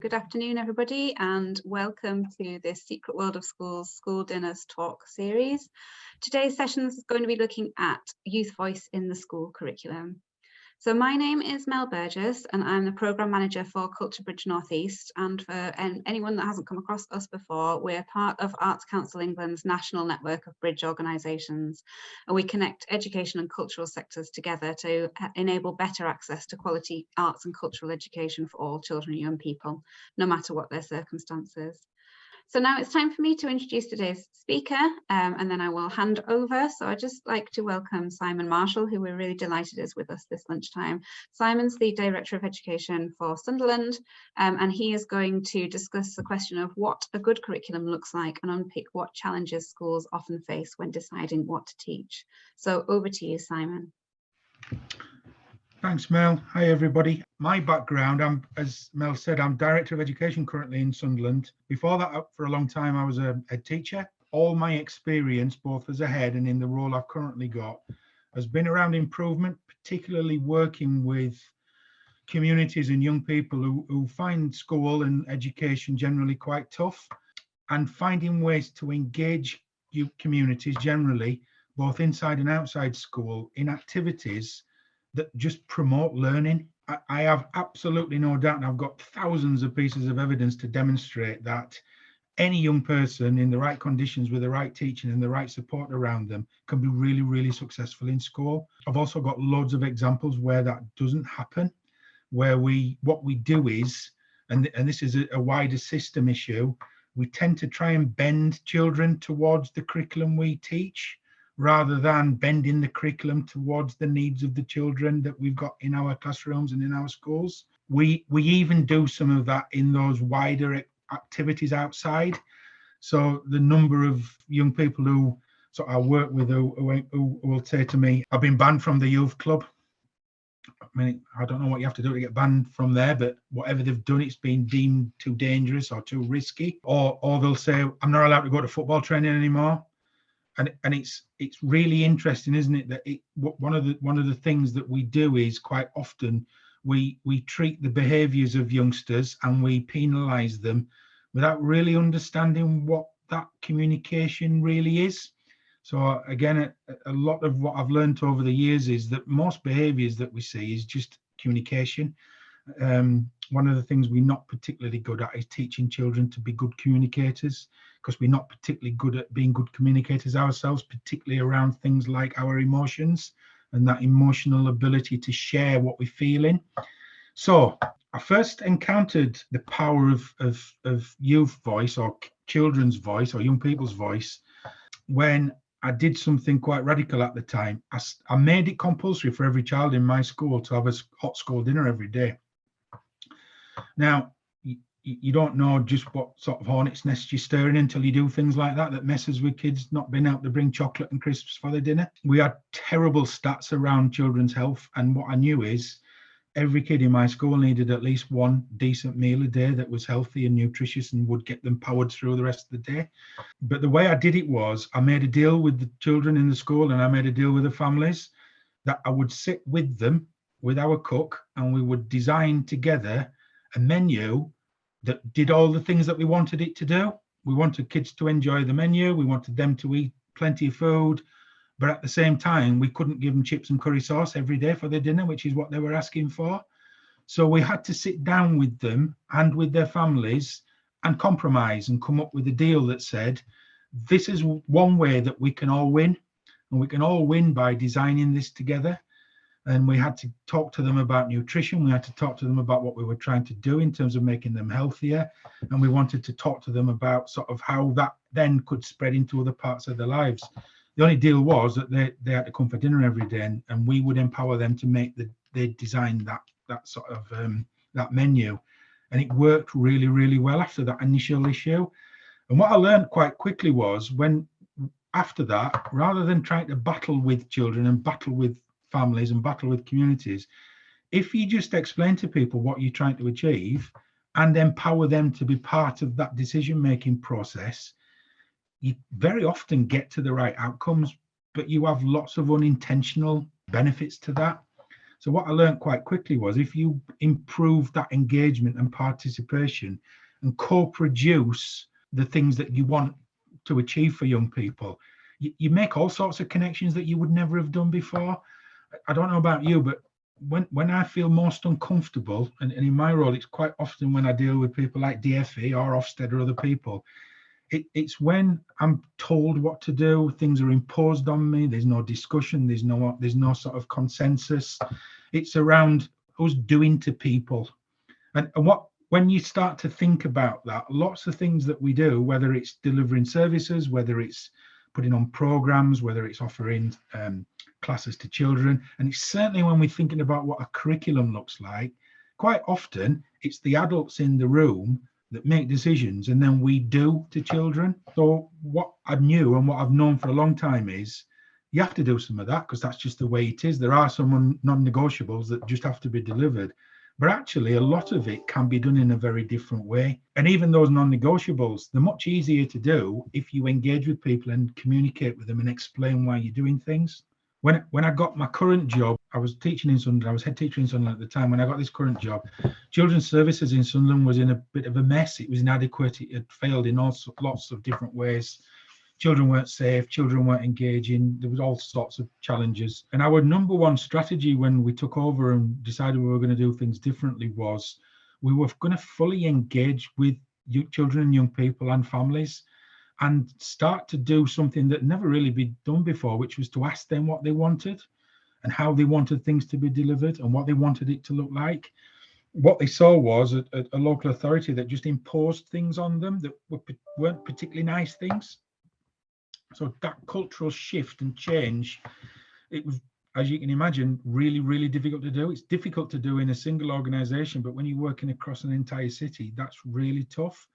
Good afternoon, everybody, and welcome to this Secret World of Schools School Dinners Talk series. Today's session is going to be looking at youth voice in the school curriculum. So my name is Mel Burgess and I'm the Programme Manager for Culture Bridge North East, and for anyone that hasn't come across us before, we're part of Arts Council England's national network of bridge organisations, and we connect education and cultural sectors together to enable better access to quality arts and cultural education for all children and young people, no matter what their circumstances. So now it's time for me to introduce today's speaker, and then I will hand over. So I'd just like to welcome Simon Marshall, who we're really delighted is with us this lunchtime. Simon's the Director of Education for Sunderland, and he is going to discuss the question of what a good curriculum looks like and unpick what challenges schools often face when deciding what to teach. So over to you, Simon. Thanks, Mel. Hi, everybody. My background, as Mel said, I'm Director of Education currently in Sunderland. Before that, for a long time, I was a head teacher. All my experience, both as a head and in the role I've currently got, has been around improvement, particularly working with communities and young people who find school and education generally quite tough, and finding ways to engage communities generally, both inside and outside school, in activities that just promote learning. I have absolutely no doubt, and I've got thousands of pieces of evidence to demonstrate that any young person in the right conditions with the right teaching and the right support around them can be really, really successful in school. I've also got loads of examples where that doesn't happen, where what we do is, and this is a wider system issue, we tend to try and bend children towards the curriculum we teach, rather than bending the curriculum towards the needs of the children that we've got in our classrooms and in our schools. We even do some of that in those wider activities outside. So the number of young people who I work with who will say to me, I've been banned from the youth club. I mean, I don't know what you have to do to get banned from there, but whatever they've done, it's been deemed too dangerous or too risky. Or they'll say, I'm not allowed to go to football training anymore. And it's really interesting, isn't it, that one of the things that we do is quite often we treat the behaviours of youngsters and we penalise them without really understanding what that communication really is. So again, a lot of what I've learned over the years is that most behaviours that we see is just communication. One of the things we're not particularly good at is teaching children to be good communicators, because we're not particularly good at being good communicators ourselves, particularly around things like our emotions and that emotional ability to share what we're feeling. So I first encountered the power of youth voice or children's voice or young people's voice when I did something quite radical at the time. I made it compulsory for every child in my school to have a hot school dinner every day. Now, you don't know just what sort of hornet's nest you're stirring until you do things like that messes with kids not being able to bring chocolate and crisps for their dinner. We had terrible stats around children's health, and what I knew is every kid in my school needed at least one decent meal a day that was healthy and nutritious and would get them powered through the rest of the day. But the way I did it was I made a deal with the children in the school, and I made a deal with the families that I would sit with them, with our cook, and we would design together a menu that did all the things that we wanted it to do. We wanted kids to enjoy the menu. We wanted them to eat plenty of food, but at the same time, we couldn't give them chips and curry sauce every day for their dinner, which is what they were asking for. So we had to sit down with them and with their families and compromise and come up with a deal that said, this is one way that we can all win, and we can all win by designing this together. And we had to talk to them about nutrition. We had to talk to them about what we were trying to do in terms of making them healthier. And we wanted to talk to them about sort of how that then could spread into other parts of their lives. The only deal was that they had to come for dinner every day, and we would empower them to make they design that sort of that menu. And it worked really, really well after that initial issue. And what I learned quite quickly was after that, rather than trying to battle with children and battle with families and battle with communities, if you just explain to people what you're trying to achieve and empower them to be part of that decision-making process, you very often get to the right outcomes, but you have lots of unintentional benefits to that. So what I learned quite quickly was if you improve that engagement and participation and co-produce the things that you want to achieve for young people, you make all sorts of connections that you would never have done before. I don't know about you, but when I feel most uncomfortable, and in my role, it's quite often when I deal with people like DFE or Ofsted or other people, it's when I'm told what to do, things are imposed on me, there's no discussion, there's no sort of consensus. It's around us doing to people. And when you start to think about that, lots of things that we do, whether it's delivering services, whether it's putting on programs, whether it's offering classes to children, and it's certainly when we're thinking about what a curriculum looks like, quite often it's the adults in the room that make decisions and then we do to children. So what I knew and what I've known for a long time is you have to do some of that because that's just the way it is. There are some non-negotiables that just have to be delivered. But actually, a lot of it can be done in a very different way. And even those non-negotiables, they're much easier to do if you engage with people and communicate with them and explain why you're doing things. When I got my current job, I was teaching in Sunderland. I was head teacher in Sunderland at the time. When I got this current job, children's services in Sunderland was in a bit of a mess. It was inadequate. It had failed in lots of different ways. Children weren't safe, children weren't engaging, there was all sorts of challenges. And our number one strategy when we took over and decided we were going to do things differently was we were going to fully engage with children and young people and families and start to do something that never really been done before, which was to ask them what they wanted and how they wanted things to be delivered and what they wanted it to look like. What they saw was a local authority that just imposed things on them that weren't particularly nice things. So that cultural shift and change, it was, as you can imagine, really, really difficult to do. It's difficult to do in a single organization, but when you're working across an entire city, that's really tough.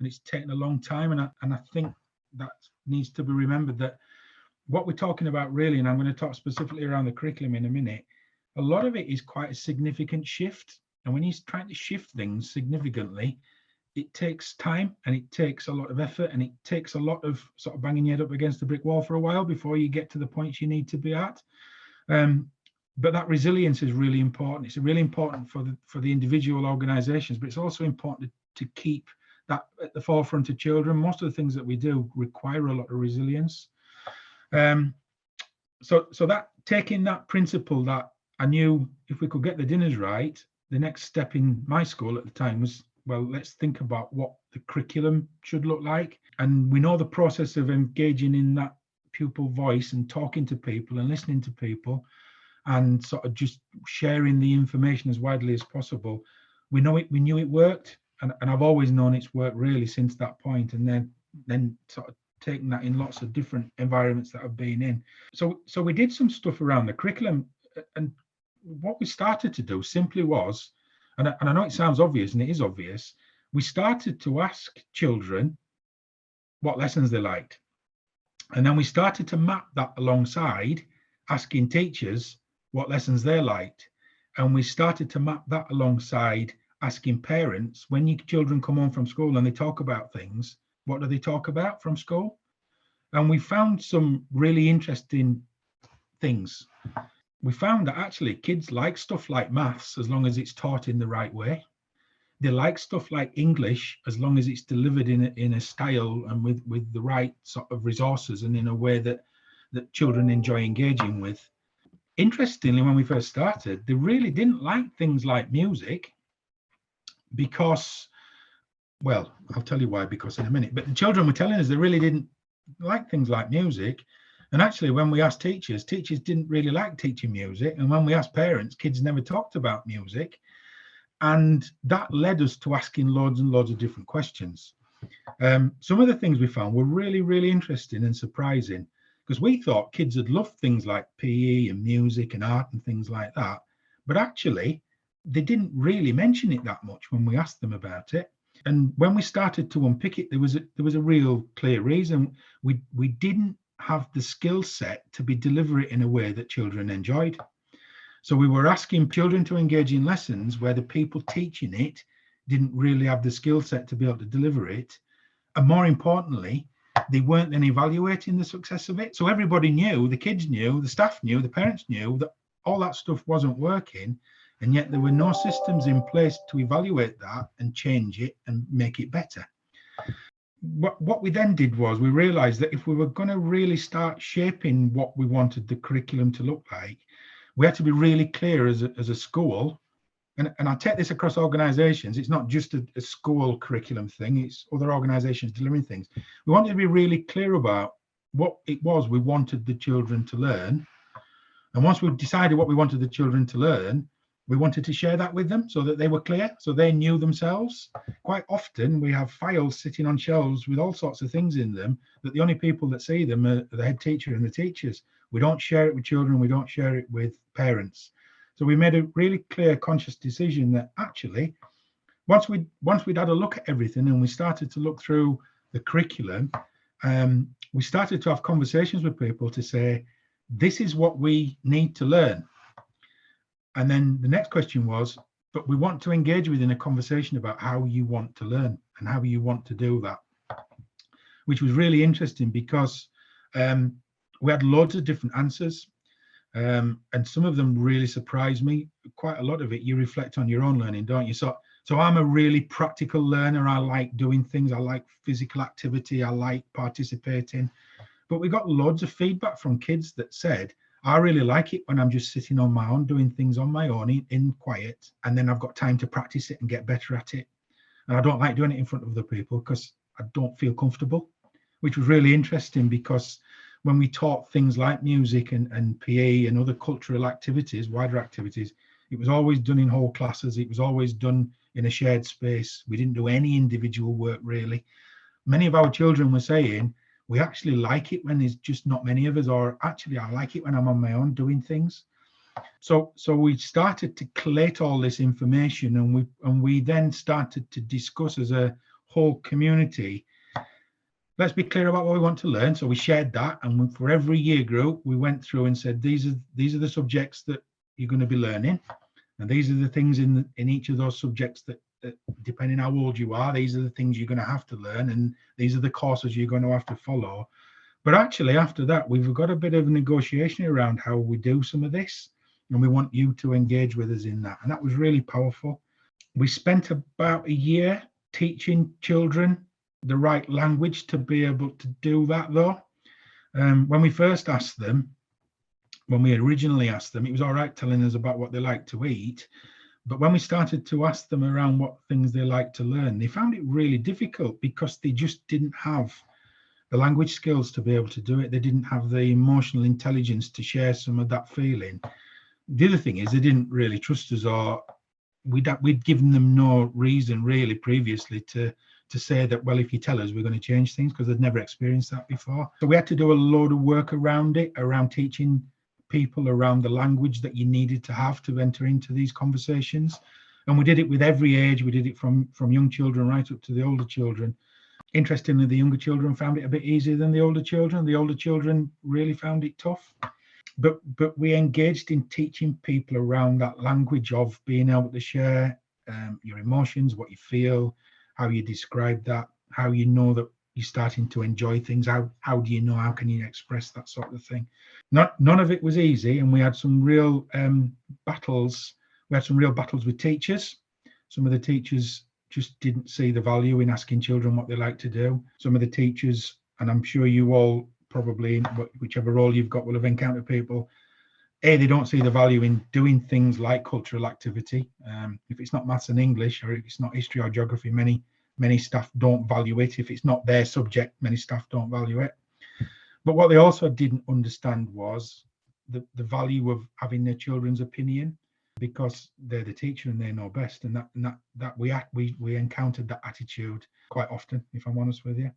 And it's taken a long time. And I think that needs to be remembered that what we're talking about really, and I'm going to talk specifically around the curriculum in a minute, a lot of it is quite a significant shift. And when he's trying to shift things significantly, it takes time and it takes a lot of effort and it takes a lot of sort of banging your head up against the brick wall for a while before you get to the points you need to be at. But that resilience is really important. It's really important for the individual organizations, but it's also important to keep that at the forefront of children. Most of the things that we do require a lot of resilience. So that taking that principle that I knew if we could get the dinners right, the next step in my school at the time was, well, let's think about what the curriculum should look like. And we know the process of engaging in that pupil voice and talking to people and listening to people and sort of just sharing the information as widely as possible. We knew it worked. And I've always known it's worked really since that point. And then sort of taking that in lots of different environments that I've been in. So we did some stuff around the curriculum. And what we started to do simply was, and I know it sounds obvious, and it is obvious, we started to ask children what lessons they liked. And then we started to map that alongside asking teachers what lessons they liked. And we started to map that alongside asking parents, when your children come home from school and they talk about things, what do they talk about from school? And we found some really interesting things. We found that actually kids like stuff like maths as long as it's taught in the right way. They like stuff like English as long as it's delivered in a style and with the right sort of resources and in a way that children enjoy engaging with. Interestingly, when we first started, they really didn't like things like music because, well, I'll tell you why, because in a minute, but the children were telling us they really didn't like things like music. And actually, when we asked teachers didn't really like teaching music. And when we asked parents, kids never talked about music. And that led us to asking loads and loads of different questions. Some of the things we found were really, really interesting and surprising because we thought kids would love things like PE and music and art and things like that. But actually, they didn't really mention it that much when we asked them about it. And when we started to unpick it, there was a real clear reason. We didn't have the skill set to be deliver it in a way that children enjoyed. So we were asking children to engage in lessons where the people teaching it didn't really have the skill set to be able to deliver it. And more importantly, they weren't then evaluating the success of it. So everybody knew, the kids knew, the staff knew, the parents knew that all that stuff wasn't working, and yet there were no systems in place to evaluate that and change it and make it better. What we then did was we realized that if we were going to really start shaping what we wanted the curriculum to look like, we had to be really clear as a school. And I take this across organizations. It's not just a school curriculum thing, it's other organizations delivering things. We wanted to be really clear about what it was we wanted the children to learn. And once we decided what we wanted the children to learn, we wanted to share that with them so that they were clear, so they knew themselves. Quite often we have files sitting on shelves with all sorts of things in them that the only people that see them are the head teacher and the teachers. We don't share it with children, we don't share it with parents. So we made a really clear, conscious decision that actually, once we'd had a look at everything and we started to look through the curriculum, we started to have conversations with people to say, this is what we need to learn. And then the next question was, but we want to engage within a conversation about how you want to learn and how you want to do that, which was really interesting because we had loads of different answers. And some of them really surprised me. Quite a lot of it, you reflect on your own learning, don't you? So I'm a really practical learner. I like doing things. I like physical activity. I like participating. But we got loads of feedback from kids that said, I really like it when I'm just sitting on my own, doing things on my own in quiet. And then I've got time to practice it and get better at it. And I don't like doing it in front of other people because I don't feel comfortable, which was really interesting because when we taught things like music and PE and other cultural activities, wider activities, it was always done in whole classes. It was always done in a shared space. We didn't do any individual work, really. Many of our children were saying, we actually like it when there's just not many of us, or actually I like it when I'm on my own doing things. So we started to collate all this information, and we then started to discuss as a whole community, let's be clear about what we want to learn. So we shared that, and for every year group, we went through and said, these are the subjects that you're going to be learning, and these are the things in each of those subjects that depending how old you are, these are the things you're going to have to learn, and these are the courses you're going to have to follow. But actually, after that, we've got a bit of a negotiation around how we do some of this, and we want you to engage with us in that. And that was really powerful. We spent about a year teaching children the right language to be able to do that, though. When we first asked them, when we originally asked them, it was all right telling us about what they like to eat. But when we started to ask them around what things they like to learn, they found it really difficult because they just didn't have the language skills to be able to do it. They didn't have the emotional intelligence to share some of that feeling. The other thing is they didn't really trust us, or we'd given them no reason really previously to say that, well, if you tell us, we're going to change things, because they'd never experienced that before. So we had to do a load of work around it, around teaching people around the language that you needed to have to enter into these conversations. And we did it with every age. We did it from young children right up to the older children. Interestingly, the younger children found it a bit easier than the older children. The older children really found it tough. But we engaged in teaching people around that language of being able to share your emotions, what you feel, how you describe that, how you know that you're starting to enjoy things, how do you know, how can you express that sort of thing. None of it was easy, and we had some real battles. We had some real battles with teachers. Some of the teachers just didn't see the value in asking children what they like to do. Some of the teachers, and I'm sure you all probably, whichever role you've got, will have encountered people, they don't see the value in doing things like cultural activity. If it's not maths and English, or if it's not history or geography, many staff don't value it. If it's not their subject, many staff don't value it. But what they also didn't understand was the value of having their children's opinion, because they're the teacher and they know best. And that we encountered that attitude quite often, if I'm honest with you.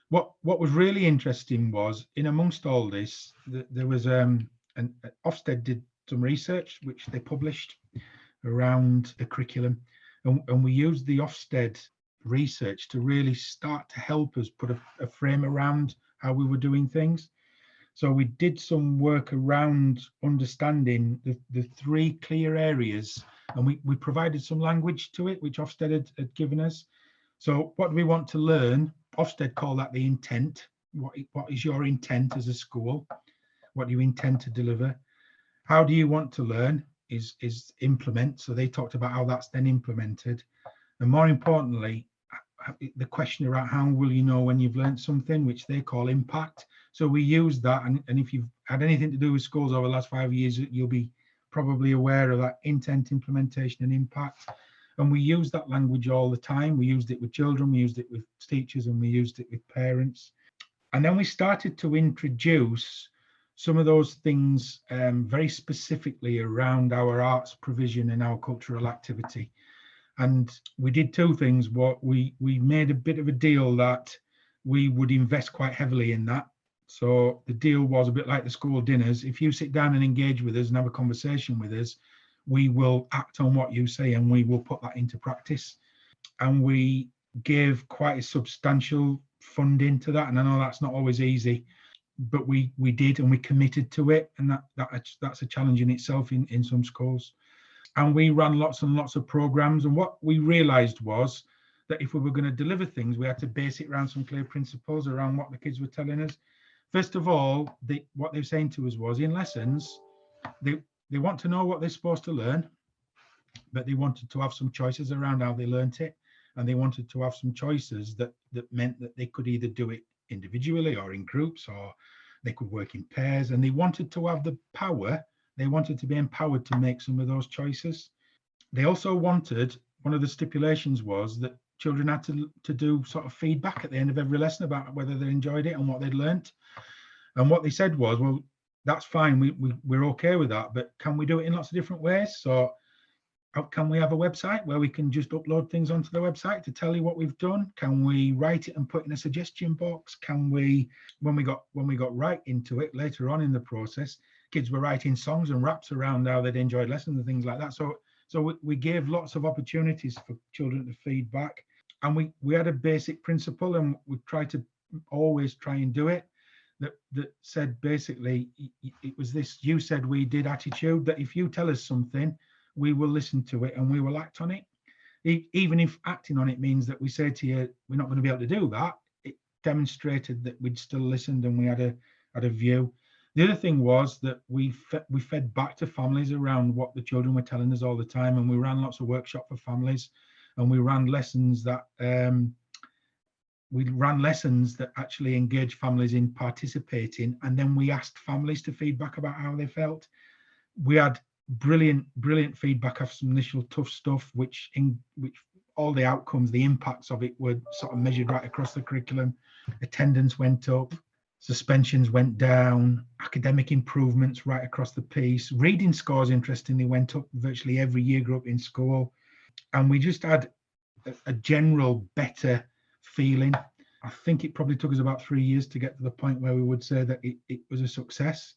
What was really interesting was, in amongst all this, there was and Ofsted did some research which they published around the curriculum, and we used the Ofsted research to really start to help us put a frame around how we were doing things. So we did some work around understanding the three clear areas, and we provided some language to it, which Ofsted had given us. So what do we want to learn? Ofsted call that the intent. What is your intent as a school? What do you intend to deliver? How do you want to learn is implement. So they talked about how that's then implemented. And more importantly, the question around how will you know when you've learned something, which they call impact. So we use that. And if you've had anything to do with schools over the last 5 years, you'll be probably aware of that: intent, implementation, and impact. And we use that language all the time. We used it with children, we used it with teachers, and we used it with parents. And then we started to introduce some of those things very specifically around our arts provision and our cultural activity. And we did two things. What we made a bit of a deal that we would invest quite heavily in that. So the deal was a bit like the school dinners. If you sit down and engage with us and have a conversation with us, we will act on what you say and we will put that into practice. And we gave quite a substantial funding to that. And I know that's not always easy, but we did, and we committed to it. And that's a challenge in itself in some schools. And we ran lots and lots of programs. And what we realized was that if we were going to deliver things, we had to base it around some clear principles around what the kids were telling us. First of all, what they were saying to us was, in lessons, they want to know what they're supposed to learn, but they wanted to have some choices around how they learnt it. And they wanted to have some choices that meant that they could either do it individually or in groups, or they could work in pairs. And they wanted to have the power. They wanted to be empowered to make some of those choices. They also wanted, one of the stipulations was that children had to do sort of feedback at the end of every lesson about whether they enjoyed it and what they'd learnt. And what they said was, well, that's fine, we're okay with that, but can we do it in lots of different ways? So can we have a website where we can just upload things onto the website to tell you what we've done? Can we write it and put in a suggestion box? Can we, when we got right into it later on in the process, kids were writing songs and raps around how they'd enjoyed lessons and things like that. So we gave lots of opportunities for children to feedback. And we had a basic principle, and we tried to always try and do it, that said basically, it was this you said we did attitude, that if you tell us something, we will listen to it and we will act on it. Even if acting on it means that we say to you, we're not going to be able to do that, it demonstrated that we'd still listened and we had a view. The other thing was that we fed back to families around what the children were telling us all the time, and we ran lots of workshops for families, and we ran lessons that actually engaged families in participating, and then we asked families to feedback about how they felt. We had brilliant feedback of some initial tough stuff, which all the outcomes, the impacts of it were sort of measured right across the curriculum. Attendance went up, suspensions went down, academic improvements right across the piece. Reading scores, interestingly, went up virtually every year group in school. And we just had a general better feeling. I think it probably took us about 3 years to get to the point where we would say that it was a success.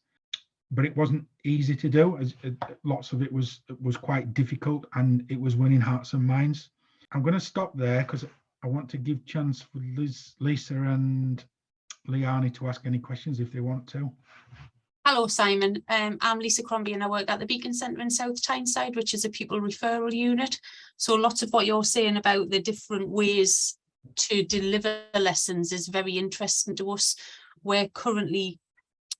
But it wasn't easy to do, as lots of it was quite difficult, and it was winning hearts and minds. I'm going to stop there because I want to give chance for Lisa and Liani to ask any questions if they want to. Hello, Simon. I'm Lisa Crombie and I work at the Beacon Centre in South Tyneside, which is a pupil referral unit. So lots of what you're saying about the different ways to deliver lessons is very interesting to us. We're currently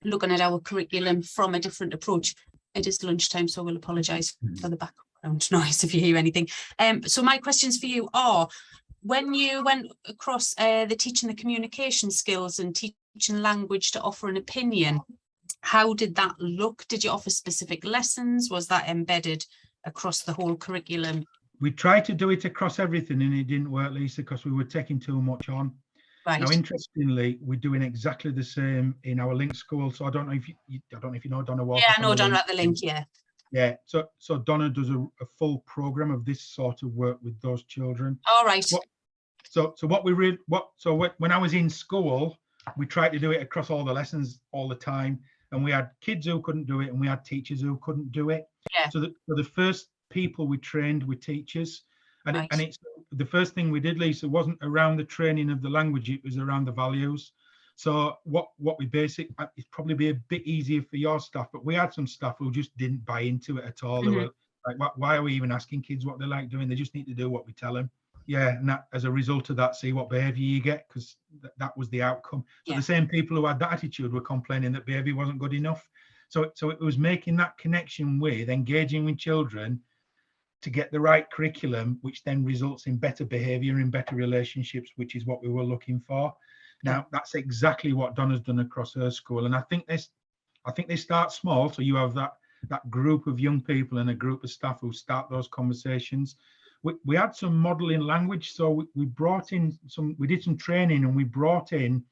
looking at our curriculum from a different approach. It is lunchtime, so I will apologise for the background noise if you hear anything. So my questions for you are, when you went across the teaching the communication skills and teaching language to offer an opinion, how did that look? Did you offer specific lessons? Was that embedded across the whole curriculum? We tried to do it across everything and it didn't work, Lisa, because we were taking too much on. Right. Now, interestingly, we're doing exactly the same in our link school. So I don't know if you know Donna Walker. Yeah, I know Donna at the link. Yeah. Yeah. So Donna does a full program of this sort of work with those children. All right. When I was in school, we tried to do it across all the lessons all the time, and we had kids who couldn't do it, and we had teachers who couldn't do it. Yeah. So the first people we trained were teachers. And, right. It's the first thing we did, Lisa, wasn't around the training of the language, it was around the values. So what we it'd probably be a bit easier for your staff, but we had some staff who just didn't buy into it at all. Mm-hmm. They were like, why are we even asking kids what they like doing? They just need to do what we tell them. Yeah, and that, as a result of that, see what behaviour you get, because that was the outcome. So the same people who had that attitude were complaining that behaviour wasn't good enough. So it was making that connection with, engaging with children to get the right curriculum, which then results in better behaviour and better relationships, which is what we were looking for. Now, that's exactly what Donna's done across her school. And I think they start small. So you have that group of young people and a group of staff who start those conversations. We had some modelling language. So we brought in we did some training, and we brought in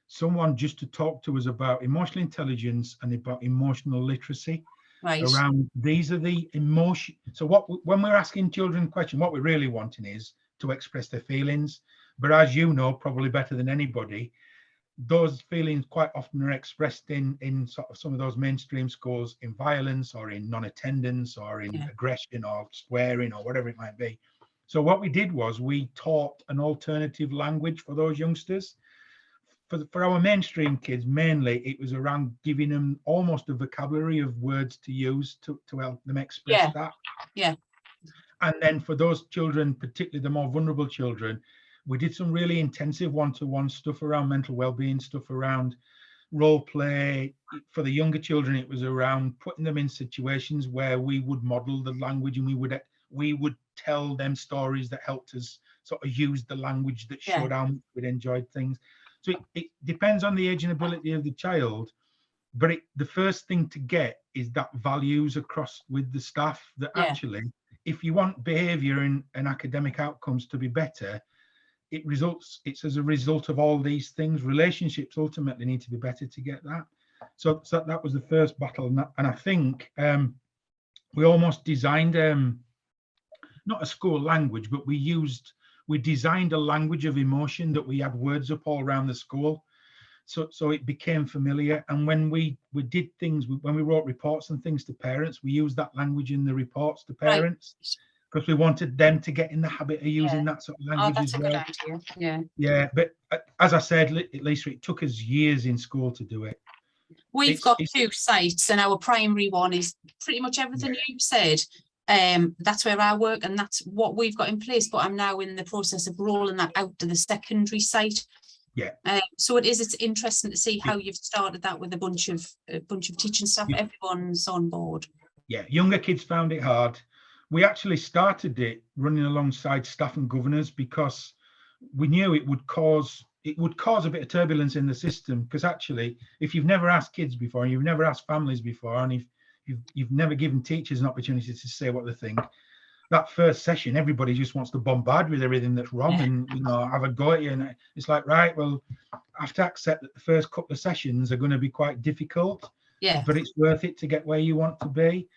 someone just to talk to us about emotional intelligence and about emotional literacy. Right. Around these are the emotion. So when we're asking children questions, what we're really wanting is to express their feelings. But as you know, probably better than anybody, those feelings quite often are expressed in sort of some of those mainstream schools in violence or in non-attendance or in aggression or swearing or whatever it might be. So what we did was we taught an alternative language for those youngsters. For our mainstream kids, mainly, it was around giving them almost a vocabulary of words to use to help them express that. Yeah. And then for those children, particularly the more vulnerable children, we did some really intensive one-to-one stuff around mental well-being, stuff around role play. For the younger children, it was around putting them in situations where we would model the language, and we would tell them stories that helped us sort of use the language that showed how much we'd enjoyed things. So it depends on the age and ability of the child, but the first thing to get is that values across with the staff, that actually, if you want behaviour and academic outcomes to be better, it's as a result of all these things. Relationships ultimately need to be better to get that. So that was the first battle, and I think we almost designed not a school language, but we designed a language of emotion that we had words up all around the school, so it became familiar. And when we did things, when we wrote reports and things to parents, we used that language in the reports to parents, because we wanted them to get in the habit of using that sort of language as well. That's a good idea. Yeah, but as I said, Lisa, it took us years in school to do it. We've got 2 sites, and our primary one is pretty much everything you've said. That's where I work, and that's what we've got in place, but I'm now in the process of rolling that out to the secondary site. So it's interesting to see how you've started that with a bunch of teaching staff. Everyone's on board. Younger kids found it hard. We actually started it running alongside staff and governors because we knew it would cause a bit of turbulence in the system, because actually, if you've never asked kids before, and you've never asked families before, and if you've never given teachers an opportunity to say what they think, that first session, everybody just wants to bombard with everything that's wrong and have a go at you. And it's like, right, well, I have to accept that the first couple of sessions are going to be quite difficult, but it's worth it to get where you want to be.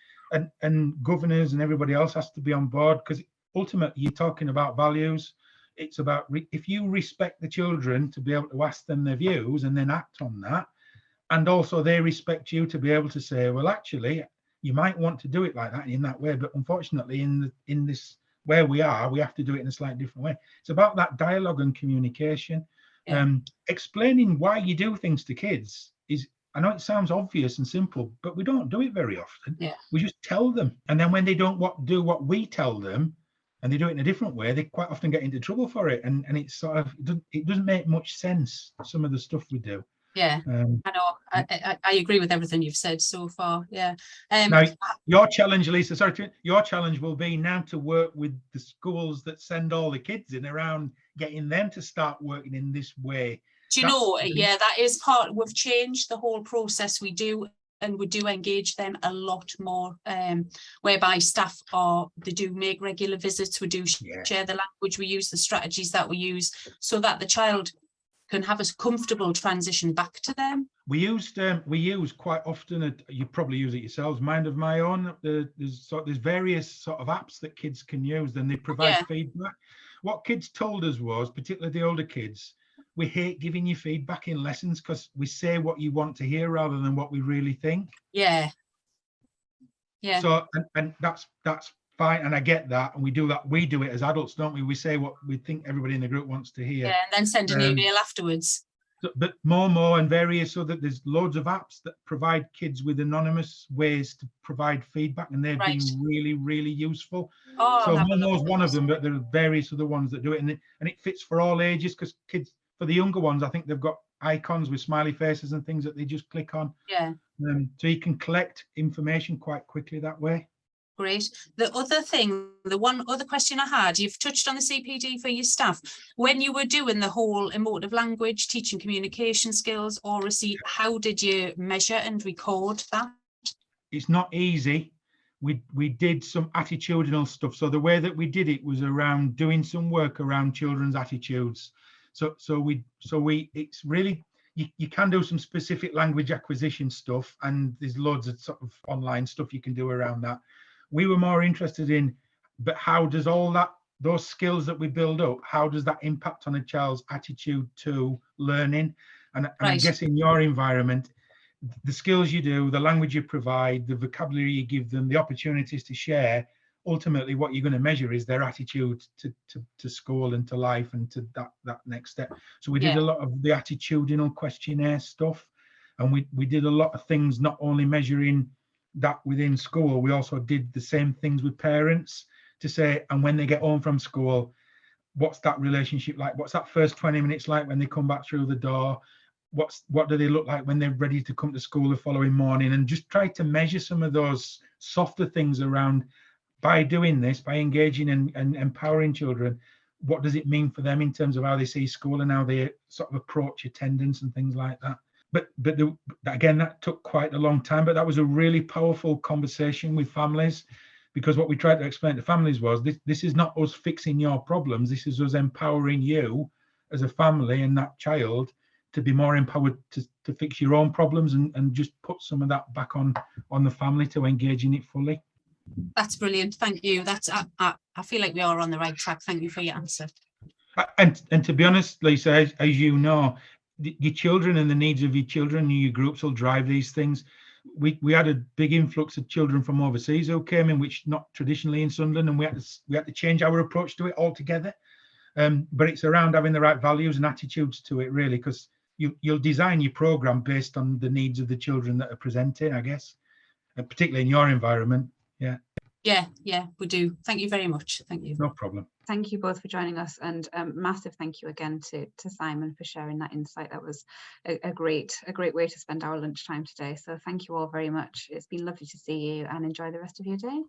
And governors and everybody else has to be on board, because ultimately you're talking about values. It's about if you respect the children to be able to ask them their views and then act on that, and also they respect you to be able to say, well, actually, you might want to do it like that in that way, but unfortunately in this where we are, we have to do it in a slightly different way. It's about that dialogue and communication. Explaining why you do things to kids is, I know it sounds obvious and simple, but we don't do it very often. We just tell them, and then when they don't do what we tell them, and they do it in a different way, they quite often get into trouble for it, and it's sort of, it doesn't make much sense, some of the stuff we do. I know. I agree with everything you've said so far. Now, your challenge, Lisa, your challenge will be now to work with the schools that send all the kids in, around getting them to start working in this way. Do you know, that is part, we've changed the whole process we do, and we do engage them a lot more, whereby staff they do make regular visits, we do share the language we use, the strategies that we use, so that the child can have a comfortable transition back to them. We use quite often, you probably use it yourselves, Mind of My Own. There's various sort of apps that kids can use, and they provide feedback. What kids told us was, particularly the older kids, we hate giving you feedback in lessons because we say what you want to hear rather than what we really think. So and that's fine, and I get that, and we do it as adults, don't we? We say what we think everybody in the group wants to hear. And then send an email afterwards. But more and various, so that there's loads of apps that provide kids with anonymous ways to provide feedback, and they've been really, really useful. So Momo's one of them, but there are various other ones that do it, and it fits for all ages, because kids, for the younger ones, I think they've got icons with smiley faces and things that they just click on. Yeah. So you can collect information quite quickly that way. Great. The one other question I had, you've touched on the CPD for your staff. When you were doing the whole emotive language, teaching communication skills, oracy, how did you measure and record that? It's not easy. We did some attitudinal stuff. So the way that we did it was around doing some work around children's attitudes. So it's really, you can do some specific language acquisition stuff, and there's loads of sort of online stuff you can do around that. We were more interested in, but how does all that, those skills that we build up, how does that impact on a child's attitude to learning? And I Right. guess in your environment, the skills you do, the language you provide, the vocabulary you give them, the opportunities to share, ultimately what you're going to measure is their attitude to school and to life and to that next step. So we did a lot of the attitudinal questionnaire stuff, and we did a lot of things, not only measuring that within school, we also did the same things with parents to say, and when they get home from school, what's that relationship like? What's that first 20 minutes like when they come back through the door? What do they look like when they're ready to come to school the following morning? And just try to measure some of those softer things around, by doing this, by engaging and empowering children, what does it mean for them in terms of how they see school and how they sort of approach attendance and things like that. But again, that took quite a long time, but that was a really powerful conversation with families, because what we tried to explain to families was this is not us fixing your problems, this is us empowering you as a family and that child to be more empowered to fix your own problems, and just put some of that back on the family to engage in it fully. That's brilliant. Thank you. That's I feel like we are on the right track. Thank you for your answer. And to be honest, Lisa, as you know, your children and the needs of your children and your groups will drive these things. We had a big influx of children from overseas who came in, which not traditionally in Sunderland, and we had to change our approach to it altogether. But it's around having the right values and attitudes to it, really, because you'll design your program based on the needs of the children that are presenting, I guess, and particularly in your environment. Yeah, we do. Thank you very much. Thank you. No problem. Thank you both for joining us, and massive thank you again to Simon for sharing that insight. That was a great way to spend our lunchtime today. So thank you all very much. It's been lovely to see you, and enjoy the rest of your day.